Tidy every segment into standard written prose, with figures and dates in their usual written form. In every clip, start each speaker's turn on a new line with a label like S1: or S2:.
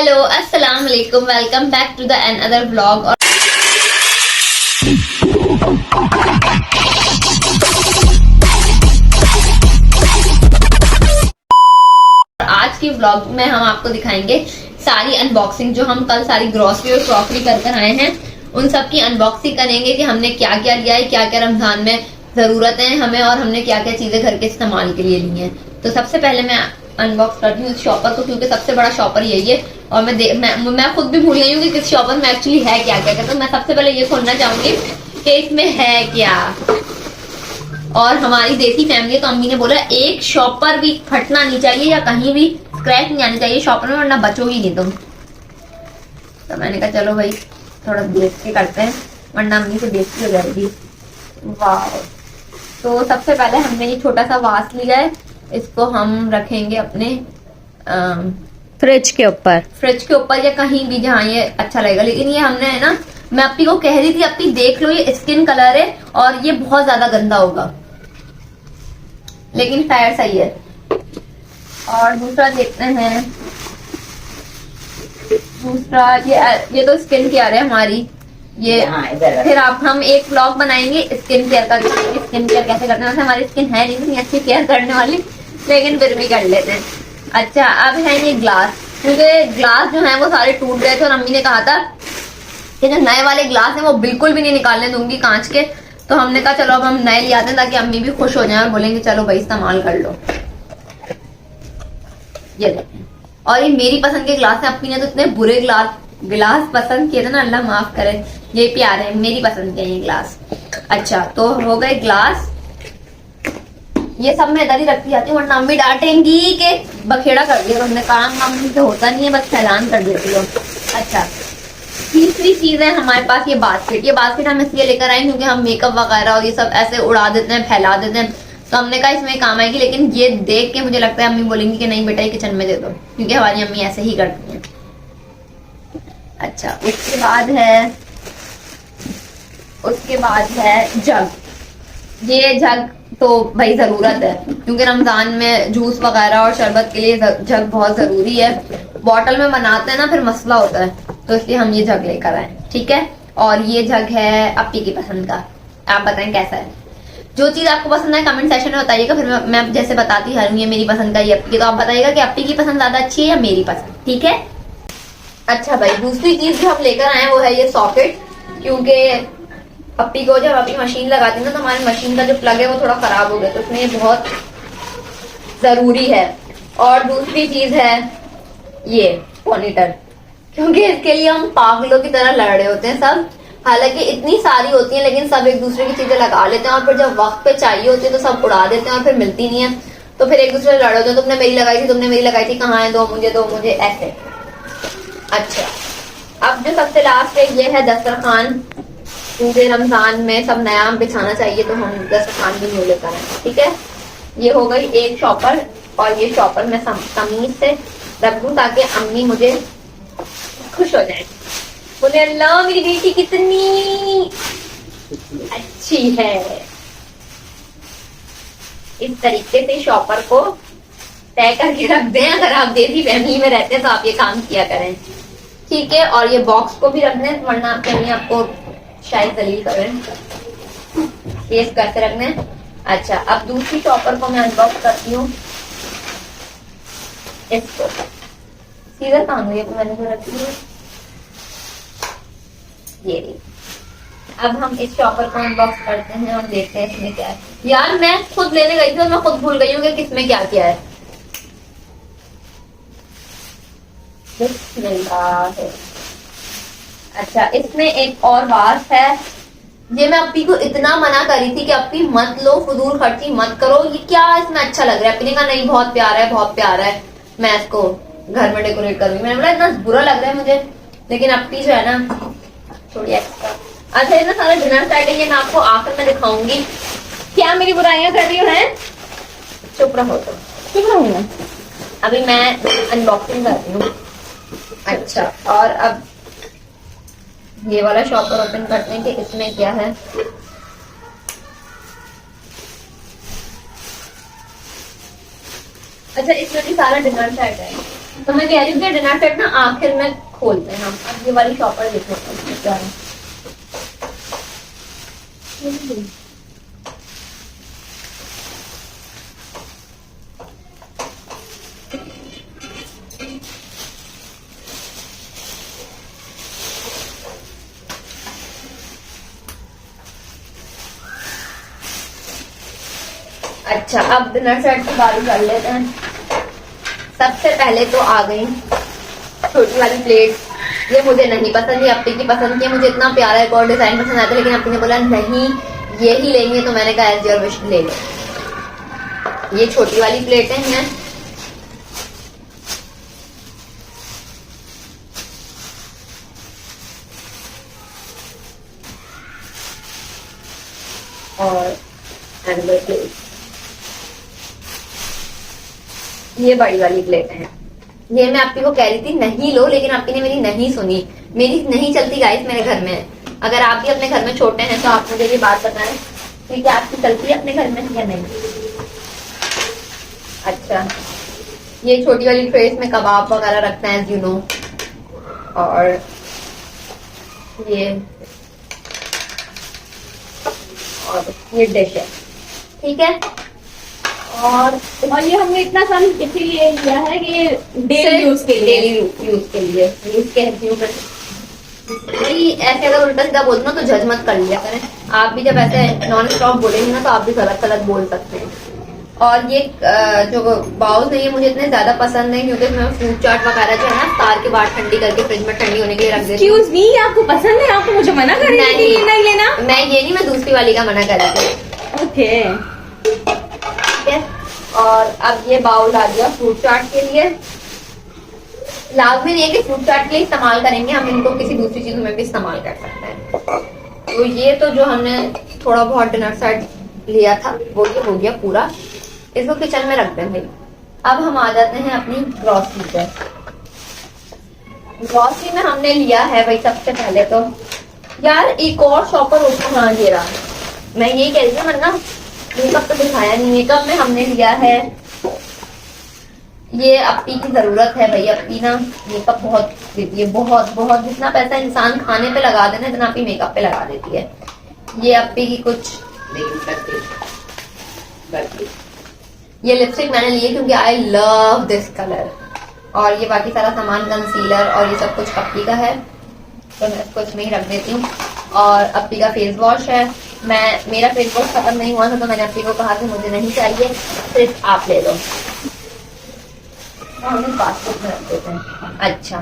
S1: Hello अस्सलाम वालेकुम, welcome back to the another vlog. और आज की व्लॉग में हम आपको दिखाएंगे सारी अनबॉक्सिंग, जो हम कल सारी ग्रोसरी और क्रॉकरी कर आए हैं उन सब की अनबॉक्सिंग करेंगे कि हमने क्या क्या लिया है, क्या क्या रमजान में जरूरत है हमें, और हमने क्या क्या चीजें घर के इस्तेमाल के लिए ली हैं। तो सबसे पहले मैं अनबॉक्स करती हूँ इस शॉपर को, क्योंकि सबसे बड़ा शॉपर यही है और मैं खुद भी भूल गई हूँ कि किस शॉपर में एक्चुअली है क्या क्या। तो मैं सबसे पहले ये खोलना चाहूंगी कि इसमें है क्या। और हमारी देसी फैमिली, तो अम्मी ने बोला एक शॉपर भी फटना नहीं चाहिए या कहीं भी स्क्रैच नहीं आनी चाहिए शॉपर में, वरना बचोगी नहीं तुम। तो मैंने कहा चलो भाई थोड़ा देख के करते हैं, वरना अम्मी से बेइज्जती हो जाएगी। वाह। तो सबसे पहले हमने ये छोटा सा वास लिया है, इसको हम रखेंगे अपने
S2: फ्रिज के ऊपर
S1: या कहीं भी जहाँ ये अच्छा लगेगा। लेकिन ये हमने है ना, मैं अपनी को कह रही थी अपनी देख लो ये स्किन कलर है और ये बहुत ज्यादा गंदा होगा, लेकिन खैर सही है। और दूसरा देखते हैं, दूसरा ये तो स्किन केयर है हमारी। ये फिर हम एक व्लॉग बनाएंगे स्किन केयर का, स्किन केयर कैसे करना है। हमारी स्किन है नहीं अच्छी केयर करने वाली, लेकिन फिर भी कर लेते हैं। अच्छा, अब है ये ग्लास, क्योंकि ग्लास जो है वो सारे टूट गए थे और अम्मी ने कहा था कि जो नए वाले ग्लास हैं वो बिल्कुल भी नहीं निकालने दूंगी कांच के। तो हमने कहा चलो अब हम नए ले आते हैं ताकि अम्मी भी खुश हो जाए और बोलेंगे चलो भाई इस्तेमाल कर लो। ये देखें, और ये मेरी पसंद के ग्लास है। अपनी ने तो इतने बुरे गिलास पसंद किए थे ना, अल्लाह माफ करे। ये प्यारे हैं, मेरी पसंद के ये ग्लास। अच्छा, तो हो गए ग्लास। ये सब मैं इधर ही रखती जाती हूँ वरना अम्मी डांटेंगी कि बखेड़ा कर दिया तुमने। काम अम्मी से होता नहीं है, बस फैलान कर देती हो। अच्छा, तीसरी चीज है हमारे पास ये बास्केट। ये बास्केट हम इसलिए लेकर आए क्योंकि हम मेकअप वगैरह और ये सब ऐसे उड़ा देते हैं, फैला देते हैं, तो हमने कहा इसमें काम आएगी। लेकिन ये देख के मुझे लगता है अम्मी बोलेंगी कि नहीं बेटा ये किचन में दे दो, क्योंकि हमारी अम्मी ऐसे ही करती हैं। अच्छा, उसके बाद है जग। ये जग तो भाई जरूरत है, क्योंकि रमजान में जूस वगैरह और शरबत के लिए जग बहुत जरूरी है। बॉटल में बनाते हैं ना फिर मसला होता है, तो इसलिए हम ये जग लेकर आए। ठीक है, और ये जग है अप्पी की पसंद का। आप बताएं कैसा है। जो चीज आपको पसंद है कमेंट सेक्शन में बताइएगा, फिर मैं जैसे बताती हूँ ये मेरी पसंद का, ये अप्पी की, तो आप बताइएगा कि अप्पी की पसंद ज्यादा अच्छी है या मेरी पसंद। ठीक है। अच्छा भाई, दूसरी चीज जो हम लेकर आए वो है ये सॉकेट, क्योंकि अप्पी को जब अपनी मशीन लगाती है ना तो हमारी मशीन का जो प्लग है वो थोड़ा खराब हो गया, तो इसमें ये बहुत जरूरी है। और दूसरी चीज है ये मॉनिटर, क्योंकि इसके लिए हम पागलों की तरह लड़ रहे होते हैं सब। हालांकि इतनी सारी होती हैं लेकिन सब एक दूसरे की चीजें लगा लेते हैं और फिर जब वक्त पे चाहिए होती है तो सब उड़ा देते हैं और फिर मिलती नहीं है, तो फिर एक दूसरे लड़ होते हैं। तुमने मेरी लगाई थी, तुमने मेरी लगाई थी, कहाँ है, दो मुझे ऐसे। अच्छा, अब जो सबसे लास्ट है ये है दस्तरखान, क्योंकि रमजान में सब नया बिछाना चाहिए तो हम दस्तरखान भी न्यू लेकर आए। ठीक है, ये हो गई एक शॉपर, और ये शॉपर मैं तमीज से रख दूं ताकि अम्मी मुझे खुश हो जाए, बोले अल्लाह मेरी बेटी कितनी अच्छी है। इस तरीके से शॉपर को तय करके रख दें। अगर आप देसी फैमिली में रहते हैं तो आप ये काम किया करें। ठीक है, और ये बॉक्स को भी रख दें वरना आपको शायद दलील करें, केस करके रखना है। अच्छा, अब दूसरी शॉपर को मैं अनबॉक्स करती हूँ। इसको सीधा काम हुई मैंने जो रखी है ये। अब हम इस शॉपर को अनबॉक्स करते हैं और देखते हैं इसमें क्या है। यार मैं खुद लेने गई थी और मैं खुद भूल गई हूँ कि किसमें क्या क्या है। है अच्छा, इसमें एक और वास है। ये मैं अप्पी को इतना मना करी थी कि अप्पी मत लो, फजूल खर्ची मत करो, ये क्या इसमें अच्छा लग रहा है। अप्पी ने कहा नहीं बहुत प्यारा है, बहुत प्यारा है, मैं इसको घर में डेकोरेट करूंगी। मैंने बोला इतना बुरा लग रहा है मुझे, लेकिन अप्पी जो है ना थोड़ी एक्स्ट्रा। अच्छा, ये ना सारा डिनर सेट है, ये मैं आपको आखिर में दिखाऊंगी। क्या मेरी बुराइयां कर रही है? चुप रहो, तो चुप रहूंगा। अभी मैं अनबॉक्सिंग कर रही हूँ। अच्छा, और अब ये वाला शॉपर ओपन करते हैं कि इसमें क्या है। अच्छा, इसमें भी सारा डिनर सेट है। तो मैं कह रही हूँ कि डिनर सेट ना आखिर में खोलते हैं हम। अब ये वाली शॉपर देखो क्या है। अच्छा, अब डिनर सेट की बारी कर लेते हैं। सबसे पहले तो आ गई छोटी वाली प्लेट। ये मुझे नहीं पसंद, ये अपनी की पसंद की है। मुझे इतना प्यारा एक और डिजाइन पसंद आता है, लेकिन अपनी ने बोला नहीं ये ही लेंगे, तो मैंने कहा एज योर विश, ले लो। ये छोटी वाली प्लेटें हैं। और एंगल प्लेट, ये बड़ी वाली प्लेट है। ये मैं आपकी को कह रही थी नहीं लो, लेकिन आपकी ने मेरी नहीं सुनी। मेरी नहीं चलती गाइस मेरे घर में। अगर आप भी अपने घर में छोटे हैं तो आप मुझे ये बात बताएं कि क्या आपकी चलती है अपने घर में या नहीं। अच्छा, ये छोटी वाली ट्रेस में कबाब वगैरह रखते हैं यू नो। और ये डिश है, ठीक है। और
S2: ये हमने इतना कम इसीलिए लिया है कि डेली यूज के लिए,
S1: यूज के नहीं। ऐसे अगर उल्टा सीधा बोलते ना तो जज मत कर लिया करें। आप भी जब ऐसे नॉन स्टॉप बोलेंगे ना तो आप भी गलत गलत बोल सकते हैं। और ये जो बाउल्स है ये मुझे इतने ज्यादा पसंद नहीं, क्योंकि मैं फ्रूट चाट वगैरह जो है ना तार के बाहर ठंडी करके फ्रिज में ठंडी होने के लिए रख देती हूँ।
S2: एक्सक्यूज मी, आपको पसंद है? आपको मुझे मना कर रही थी नहीं लेना।
S1: मैं ये नहीं, मैं दूसरी वाली का मना कर रही थी।
S2: ओके,
S1: ठीक है। और अब ये बाउल आ गया फ्रूट चाट के लिए। लाजमी नहीं है कि फ्रूट चाट के लिए इस्तेमाल करेंगे, हम इनको किसी दूसरी चीजों में भी इस्तेमाल कर सकते हैं। तो ये तो जो हमने थोड़ा बहुत डिनर सेट लिया था वो ये हो गया पूरा। इसको किचन में रख देंगे। अब हम आ जाते हैं अपनी ग्रोसरी पे। ग्रोसरी में हमने लिया है भाई सबसे पहले तो यार एक और शॉपर होता। हाँ ये रहा, मैं यही कह रही थी, वरना मेकअप तो दिखाया नहीं। मेकअप में हमने लिया है ये अपी की जरूरत है भाई। अपी ना मेकअप बहुत देती है, बहुत बहुत। जितना पैसा इंसान खाने पे लगा देना इतना अपी मेकअप पे लगा देती है। ये अपी की कुछ ये लिपस्टिक मैंने लिए क्योंकि आई लव दिस कलर। और ये बाकी सारा सामान कंसीलर और ये सब कुछ अपी का है, तो मैं इसको इसमें ही रख देती हूँ। और अपी का फेस वॉश है। मेरा फेस वॉश खत्म नहीं हुआ था तो मैंने अपी को कहा कि मुझे नहीं चाहिए, सिर्फ आप ले लो। हम बास्केट में रख देते हैं। अच्छा,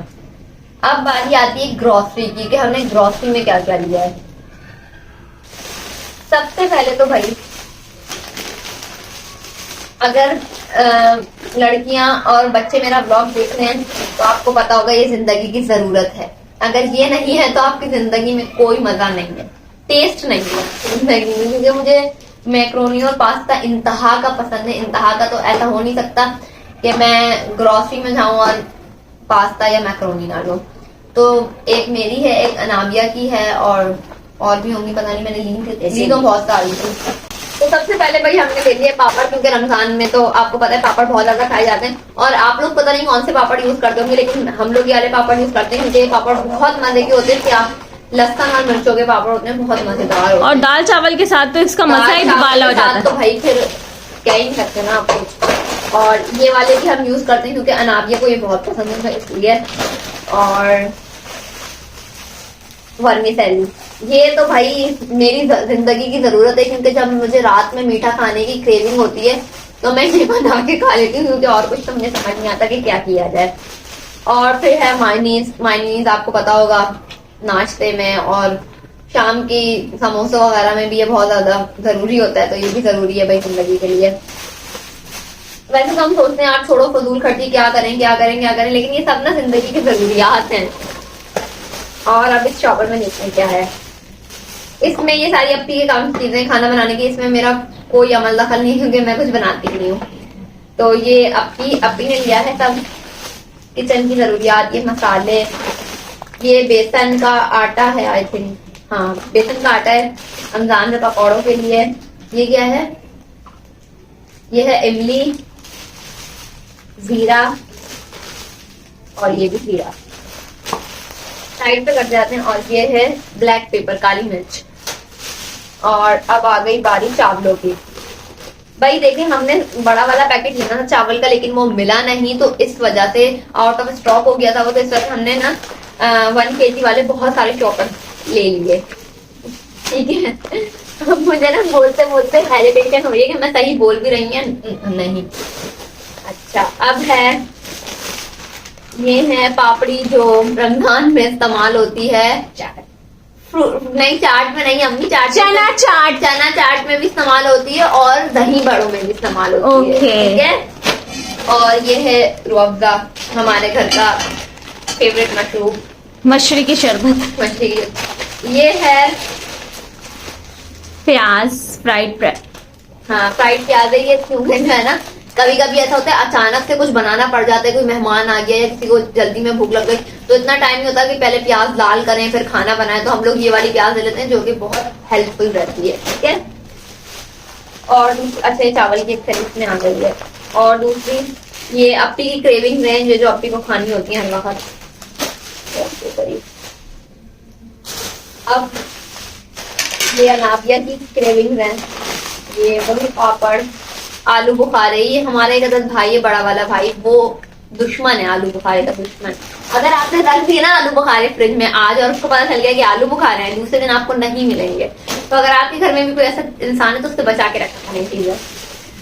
S1: अब बारी आती है ग्रोसरी की कि हमने ग्रोसरी में क्या क्या लिया है। सबसे पहले तो भाई अगर लड़कियां और बच्चे मेरा ब्लॉग देख रहे हैं तो आपको पता होगा ये जिंदगी की जरूरत है। अगर ये नहीं है तो आपकी जिंदगी में कोई मजा नहीं है, टेस्ट नहीं है जिंदगी में। क्योंकि मुझे मैक्रोनी और पास्ता इंतहा का पसंद है। इंतहा का तो ऐसा हो नहीं सकता कि मैं ग्रोसरी में जाऊं और पास्ता या मैक्रोनी ना लूं। तो एक मेरी है, एक अनाबिया की है, और भी होंगी पता नहीं, मैंने ली तो बहुत सारी थी। तो सबसे पहले भाई हमने ले लिए पापड़, क्योंकि रमजान में तो आपको पता है पापड़ बहुत ज्यादा खाए जाते हैं। और आप लोग पता नहीं कौन से पापड़ यूज करते होंगे, लेकिन हम लोग ये वाले पापड़ यूज करते हैं क्योंकि ये पापड़ बहुत मजे के होते हैं। क्या लहसुन और मिर्चों के पापड़ होते हैं, बहुत मजेदार होते हैं।
S2: और दाल चावल के साथ तो इसका मजा ही दुबाला हो जाता है।
S1: तो भाई फिर क्या ही सकते ना आप कुछ। और ये वाले भी हम यूज करते हैं क्योंकि अनाबिया को ये बहुत पसंद है इसलिए। और वर्मिसेली, ये तो भाई मेरी जिंदगी की जरूरत है, क्योंकि जब मुझे रात में मीठा खाने की क्रेविंग होती है तो मैं ये बना के खा लेती हूँ, क्योंकि और कुछ तो मुझे समझ नहीं आता कि क्या किया जाए। और फिर है मायनीज आपको पता होगा नाश्ते में, और शाम की समोसे वगैरह में भी ये बहुत ज्यादा जरूरी होता है, तो ये भी जरूरी है भाई जिंदगी के लिए। वैसे तो हम सोचते हैं यार छोड़ो फजूल खर्ची, क्या करें, लेकिन ये सब ना जिंदगी की जरूरियात हैं। और अब इस शॉपर में देखते हैं क्या है इसमें। ये सारी अपी के काम की चीजें खाना बनाने की, इसमें मेरा कोई अमल दखल नहीं, क्योंकि मैं कुछ बनाती नहीं हूँ। तो ये अपी ने लिया है सब किचन की जरूरियात। ये मसाले, ये बेसन का आटा है आई थिंक, हाँ बेसन का आटा है रमजान में पकौड़ों के लिए। ये क्या है, ये है इमली, जीरा, और ये भी खीरा साइड पे कर जाते हैं। और ये है ब्लैक पेपर, काली मिर्च। और अब आ गई बारी चावलों की। भाई देखिए, हमने बड़ा वाला पैकेट लेना था चावल का, लेकिन वो मिला नहीं, तो इस वजह से आउट ऑफ स्टॉक हो गया था वो, तो इस वजह हमने ना 1 kg वाले बहुत सारे चॉपर ले लिए। ठीक है, अब मुझे ना बोलते बोलते हेजिटेशन हो रही है कि मैं सही बोल भी रही हूँ नहीं। अच्छा, अब है ये है पापड़ी, जो रमजान में इस्तेमाल होती है। नहीं, चाट में नहीं अम्मी,
S2: चना चाट
S1: में भी इस्तेमाल होती है और दही बड़ों में भी इस्तेमाल होती है। ठीक है। और ये है रूह अफ़ज़ा, हमारे घर का फेवरेट मशरूब,
S2: मशरी की शरबत।
S1: मछली। ये है
S2: प्याज, फ्राइड
S1: हाँ, फ्राइड प्याज है ये, क्योंकि जो है ना कभी कभी ऐसा होता है अचानक से कुछ बनाना पड़ जाता है, कोई मेहमान आ गया या किसी को जल्दी में भूख लग गई, तो इतना टाइम नहीं होता कि पहले प्याज लाल करें फिर खाना बनाएं, तो हम लोग ये वाली प्याज ले लेते हैं जो कि बहुत हेल्पफुल रहती है। ठीक है। और अच्छा, ये चावल की खरीद में आ गई है। और दूसरी ये अप्पी की क्रेविंग रेंज है, जो अप्पी को खानी होती है हर वक्त। अब ये अनाबिया की क्रेविंग रेंज, ये वही पापड़, आलू बुखारे। ये हमारा एक अदद भाई है, बड़ा वाला भाई, वो दुश्मन है आलू बुखारे का दुश्मन। अगर आपने रख दिए ना आलू बुखारे फ्रिज में आज, और उसको पता चल गया कि आलू बुखारे हैं, दूसरे दिन आपको नहीं मिलेंगे। तो अगर आपके घर में भी कोई ऐसा इंसान है तो उससे बचा के रखना है चीजें,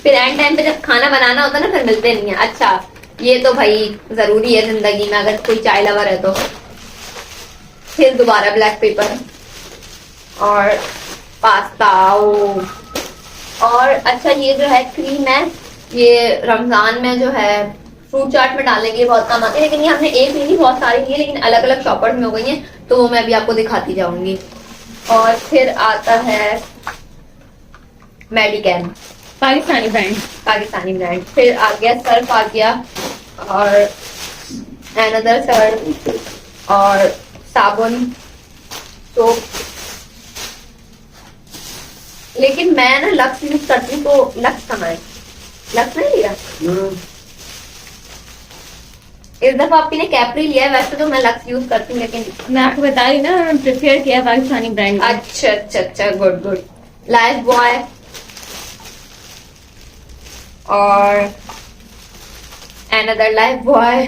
S1: फिर एंड टाइम पे जब खाना बनाना होता है ना फिर मिलते नहीं है। अच्छा, ये तो भाई जरूरी है जिंदगी में, अगर कोई चाय लवर है तो। फिर दोबारा ब्लैक पेपर और पास्ता। और अच्छा, ये जो है क्रीम है, ये रमजान में जो है फ्रूट चाट में डालने के लिए बहुत काम आती है, लेकिन ये हमने एक नहीं बहुत सारी ली है, लेकिन अलग अलग शॉपर्स में हो गई हैं, तो वो मैं अभी आपको दिखाती जाऊंगी। और फिर आता है मेडिकेम,
S2: पाकिस्तानी ब्रांड।
S1: फिर आ गया सर्फ, आ गया और एनदर सर्फ और साबुन, सोप। लेकिन मैं ना लक्स यूज करती हूँ, तो लक्स कहाँ है? लक्स नहीं लिया इस दफा। आपकी ने कैप्री लिया है, वैसे तो मैं लक्स यूज करती हूँ, लेकिन
S2: मैं आपको बता रही ना, प्रेफर किया पाकिस्तानी ब्रांड।
S1: अच्छा अच्छा अच्छा, गुड गुड। लाइफ बॉय और एनदर लाइफ बॉय।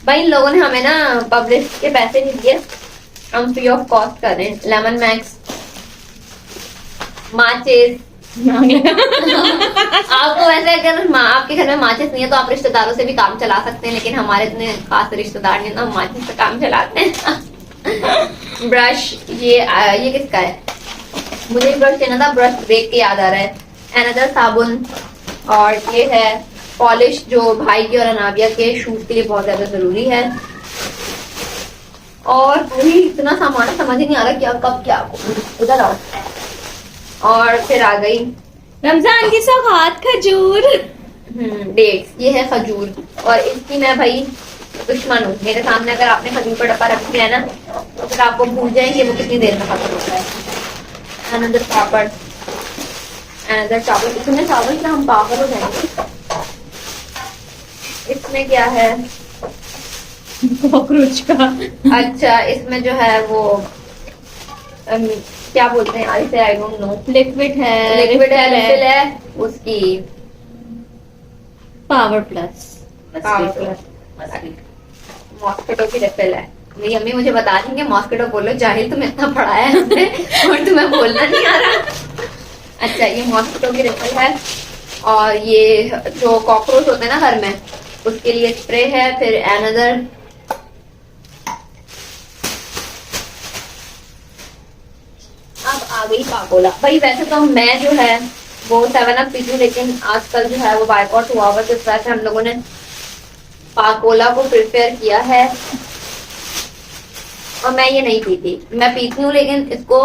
S1: भाई इन लोगों ने हमें ना पब्लिश के पैसे नहीं दिए, हम फ्री ऑफ कॉस्ट कर रहे हैं। लेमन मैक्स, माचिस। आपको वैसे अगर आपके घर में माचिस नहीं है तो आप रिश्तेदारों से भी काम चला सकते हैं, लेकिन हमारे इतने खास रिश्तेदार नहीं, तो हम माचिस से काम चलाते हैं। ब्रश, ये किसका है? मुझे ब्रश लेना था, ब्रश देख के याद आ रहा है। एनदर साबुन। और ये है पॉलिश, जो भाई के और अनाबिया के शूज के लिए बहुत ज्यादा जरूरी है। और पूरी इतना सामान समझ ही नहीं आ रहा क्या कब क्या। उधर आओ। और फिर आ गई
S2: रमजान की सौगात, खजूर।
S1: डेट्स, ये है खजूर, और इसकी मैं भाई दुश्मन हूँ। मेरे सामने अगर आपने खजूर का डब्बा रख दिया है ना, तो फिर आपको भूल जाएंगे वो कितनी देर में खत्म होता है। अनदर पापड़, अनदर चावल। इतने चावल से हम पागल हो जाएंगे। इसमें क्या है?
S2: कॉकरोच का।
S1: अच्छा, इसमें जो है वो क्या बोलते हैं, आई से आई डोंट नो।
S2: लिक्विड है,
S1: लिक्विड है, रिफिल है उसकी।
S2: Power plus.
S1: मॉस्किटो की रिफिल है। मेरी अम्मी मुझे बता देंगे मॉस्किटो बोलो, जाहिल तुम्हें इतना पढ़ाया है हमने और तुम्हें बोलना नहीं आ रहा। अच्छा, ये मॉस्किटो की रिफिल है। और ये जो कॉकरोच होते हैं ना घर में, उसके लिए स्प्रे है। फिर एनदर अब आ गई पाकोला। भाई वैसे तो मैं जो है वो 7 अप पीती हूँ, लेकिन आजकल जो है वो बायकॉट हुआ हुआ, तो इस वजह से हम लोगों ने पाकोला को प्रिपेयर किया है। और मैं ये नहीं पीती, मैं पीती हूँ लेकिन इसको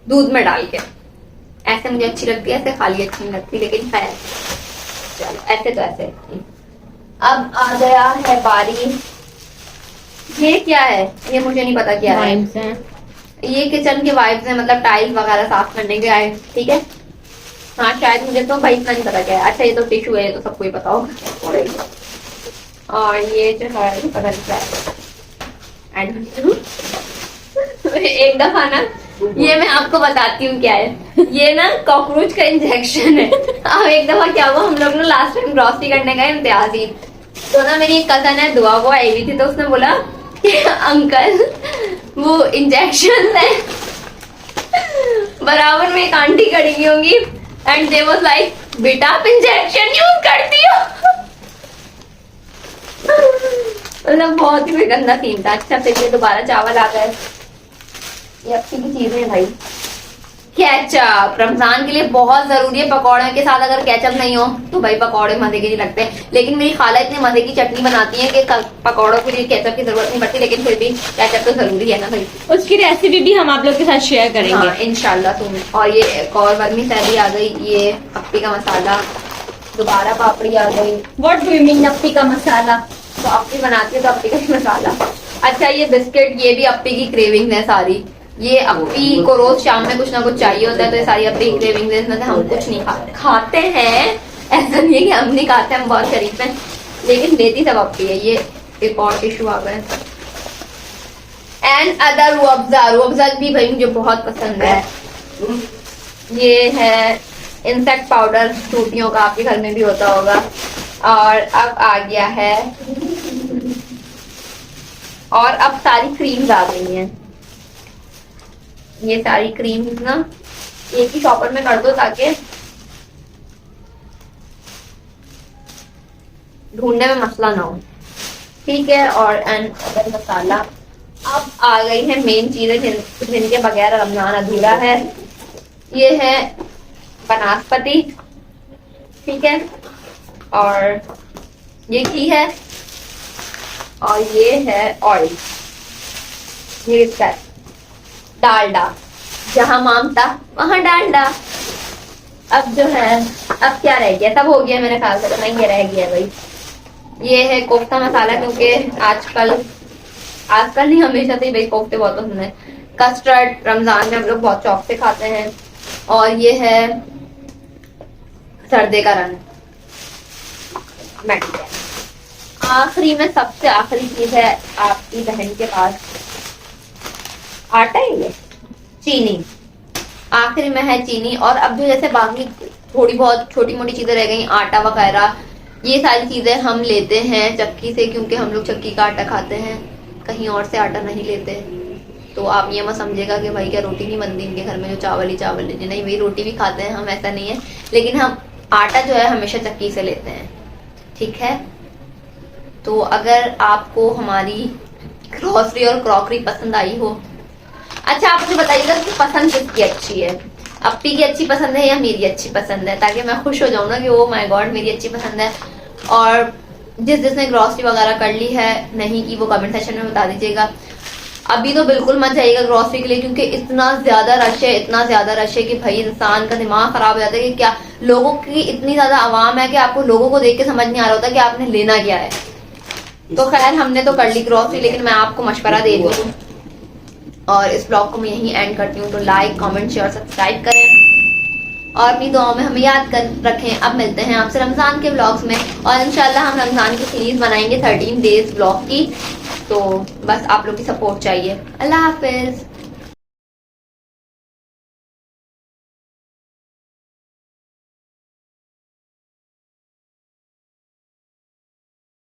S1: दूध में डाल के। ऐसे मुझे अच्छी लगती है, ऐसे खाली अच्छी नहीं लगती, लेकिन खैर चलो, ऐसे तो ऐसे। अब आ गया है बारी, ये क्या है? ये मुझे नहीं पता क्या है। ये किचन के वाइप्स हैं, मतलब टाइल्स वगैरह साफ करने के आए। ठीक है, हाँ शायद, मुझे तो भाई इतना नहीं पता क्या है। अच्छा, ये तो टिश्यू है, ये तो सबको ही पता होगा। और ये जो है पता नहीं क्या है। एक दफा ना, ये मैं आपको बताती हूँ क्या है। ये ना कॉकरोच का इंजेक्शन है। अब एक दफा क्या हुआ, हम लोग ना लास्ट टाइम ग्रॉसरी करने गए इम्तियाजी, तो ना मेरी एक कजन है दुआ वो आई हुई थी, तो उसने बोला कि अंकल वो इंजेक्शन है। बराबर में एक आंटी खड़ी हुई होंगी एंड दे वाज लाइक, बेटा आप इंजेक्शन यूज करती हो। मतलब बहुत ही गंदा सीन था। अच्छा फिर ये दोबारा चावल आ गए, ये अच्छी की चीजें हैं भाई। केचप रमजान के लिए बहुत जरूरी है। पकौड़े के साथ अगर केचप नहीं हो तो भाई पकौड़े मजे के नहीं लगते। लेकिन मेरी खाला इतने मजे की चटनी बनाती है कि पकौड़ों के लिए केचप की जरूरत नहीं पड़ती, लेकिन फिर भी केचप तो जरूरी है ना भाई।
S2: उसकी रेसिपी भी हम आप लोग के साथ शेयर करेंगे।
S1: हाँ, इंशाल्लाह तुम। और ये एक और वर्मी सैली आ गई, ये अप्पी का मसाला, दोबारा पापड़ी आ गई।
S2: व्हाट डू यू मीन अप्पी का मसाला?
S1: तो अप्पी बनाती है तो अप्पी का ही मसाला। अच्छा ये बिस्किट, ये भी अप्पी की क्रेविंग है सारी। ये अप्पी को रोज शाम में कुछ ना कुछ चाहिए होता है, तो ये सारी अप्पी की क्रेविंग है। इसमें से हम कुछ नहीं खाते हैं, ऐसा नहीं है कि हम नहीं खाते, हम बहुत शरीफ हैं, लेकिन लेती सब अप्पी है। ये एक और टिश्यू आ गए एंड अदर रुअफ़ज़ा भी भाई मुझे बहुत पसंद है। ये है इंसेक्ट पाउडर, टूटियों का, आपके घर में भी होता होगा। और अब आ गया है, और अब सारी क्रीम्स आ गई हैं। ये सारी क्रीम्स ना एक ही शॉपर में कर दो ताकि ढूंढने में मसला ना हो, ठीक है। और एंड अदर मसाला। अब आ गई है मेन चीजें जिनके बगैर रमजान अधूरा है। ये है बनास्पति, ठीक है, और ये घी है, और ये है ऑयल, ये इसका डालडा, जहां मामता वहां डालडा। अब जो है, अब क्या रह गया, सब हो गया मेरे ख्याल से, तो नहीं ये रह गया भाई। ये है कोफ्ता मसाला, क्योंकि आजकल नहीं हमेशा से ही भाई कोफ्ते बहुत पसंद है। कस्टर्ड रमजान में हम लोग बहुत शौक से खाते हैं। और ये है सर्दे का रंग, आखिरी में सबसे आखिरी चीज है आपकी बहन के पास, आटा है, ये चीनी, आखिरी में है चीनी। और अब जो जैसे बाकी थोड़ी बहुत छोटी मोटी चीजें रह गई, आटा वगैरह, ये सारी चीजें हम लेते हैं चक्की से, क्योंकि हम लोग चक्की का आटा खाते हैं, कहीं और से आटा नहीं लेते। तो आप ये मत समझेगा कि भाई क्या रोटी नहीं बनती इनके घर में, जो चावल ही चावल लेते, नहीं भाई रोटी भी खाते हैं हम, ऐसा नहीं है, लेकिन हम आटा जो है हमेशा चक्की से लेते हैं, ठीक है। तो अगर आपको हमारी ग्रोसरी और क्रॉकरी पसंद आई हो, अच्छा आप मुझे बताइएगा कि पसंद किसकी अच्छी है, अप्पी की अच्छी पसंद है या मेरी अच्छी पसंद है, ताकि मैं खुश हो जाऊं ना कि ओ माय गॉड मेरी अच्छी पसंद है। और जिसने ग्रोसरी वगैरह कर ली है नहीं की, वो कमेंट सेक्शन में बता दीजिएगा। अभी तो बिल्कुल मत जाइएगा ग्रोसरी के लिए, क्योंकि इतना ज्यादा रश है, इतना ज्यादा रश है कि भाई इंसान का दिमाग खराब हो जाता है कि क्या लोगों की इतनी ज्यादा आवाम है कि आपको लोगों को देख के समझ नहीं आ रहा होता कि आपने लेना क्या है। तो खैर हमने तो कर ली ग्रोसरी, लेकिन मैं आपको मशवरा दे रही हूँ। और इस ब्लॉग को मैं यहीं एंड करती हूँ। तो लाइक, कमेंट, शेयर, सब्सक्राइब करें और अपनी दुआओं में हमें याद कर रखें। अब मिलते हैं आपसे रमजान के ब्लॉग्स में, और इंशाल्लाह हम रमजान की सीरीज बनाएंगे 13 डेज ब्लॉग की। तो बस आप लोग की सपोर्ट चाहिए। अल्लाह हाफिज।